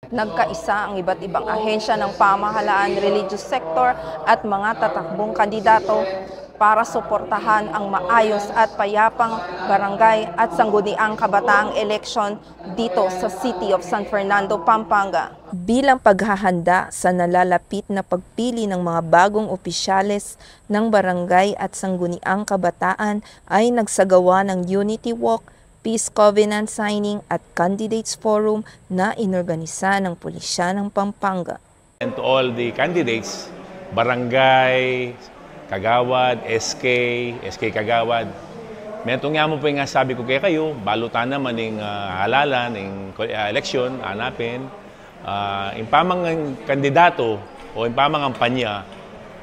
Nagkaisa ang iba't ibang ahensya ng pamahalaan, religious sector at mga tatakbong kandidato para suportahan ang maayos at payapang barangay at sangguniang kabataang eleksyon dito sa City of San Fernando, Pampanga. Bilang paghahanda sa nalalapit na pagpili ng mga bagong opisyales ng barangay at sangguniang kabataan ay nagsagawa ng Unity Walk, Peace Covenant Signing at Candidates Forum na inorganisa ng Pulisya ng Pampanga. And to all the candidates, barangay, kagawad, SK kagawad, metong nga mo po nga sabi ko kaya kayo, balutan naman ng halalan, ng eleksyon, hanapin, impamang kandidato o impamang kampanya,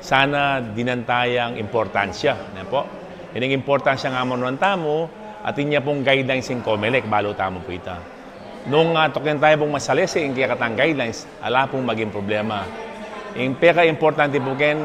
sana dinantayang importansya. Yan po. Yan ang importansya nga mo nun tamo, at inya pong guidelines in COMELEC, balo tamo po ita. Nung tokyan tayo pong masalisi, yung kaya katang guidelines, ala pong maging problema. Yung peka-importante po ken,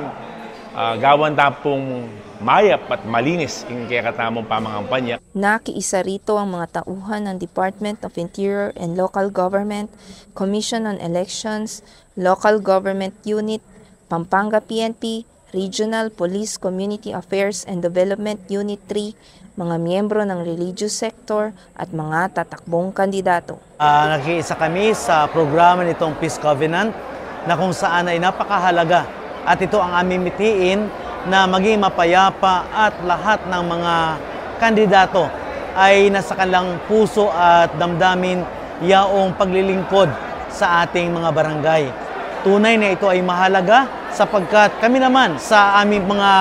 gawan tapong mayap at malinis yung kaya katamong pamangampanya. Nakiisa rito ang mga tauhan ng Department of Interior and Local Government, Commission on Elections, Local Government Unit, Pampanga PNP, Regional Police Community Affairs and Development Unit 3, mga miyembro ng religious sector at mga tatakbong kandidato. Nakiisa kami sa programa nitong Peace Covenant na kung saan ay napakahalaga at ito ang aming mitiin na maging mapayapa at lahat ng mga kandidato ay nasa kanilang puso at damdamin yaong paglilingkod sa ating mga barangay. Tunay na ito ay mahalaga sapagkat kami naman sa aming mga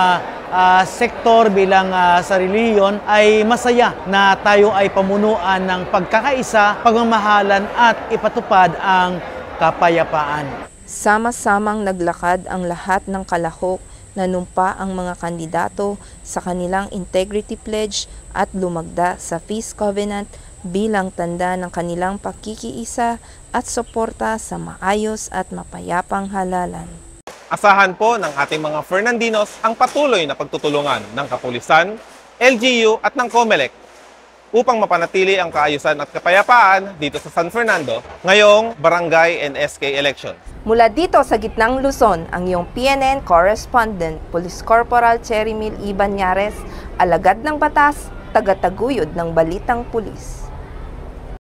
sektor bilang sa reliyon ay masaya na tayo ay pamunuan ng pagkakaisa, pagmamahalan at ipatupad ang kapayapaan. Sama-samang naglakad ang lahat ng kalahok na numpa ang mga kandidato sa kanilang integrity pledge at lumagda sa Peace Covenant bilang tanda ng kanilang pakikiisa at suporta sa maayos at mapayapang halalan. Asahan po ng ating mga Fernandinos ang patuloy na pagtutulungan ng Kapulisan, LGU at ng COMELEC upang mapanatili ang kaayusan at kapayapaan dito sa San Fernando ngayong barangay and SK election. Mula dito sa gitnang Luzon, ang iyong PNN correspondent, Police Corporal Cherimil Ibanyares, alagad ng batas, tagataguyod ng balitang pulis.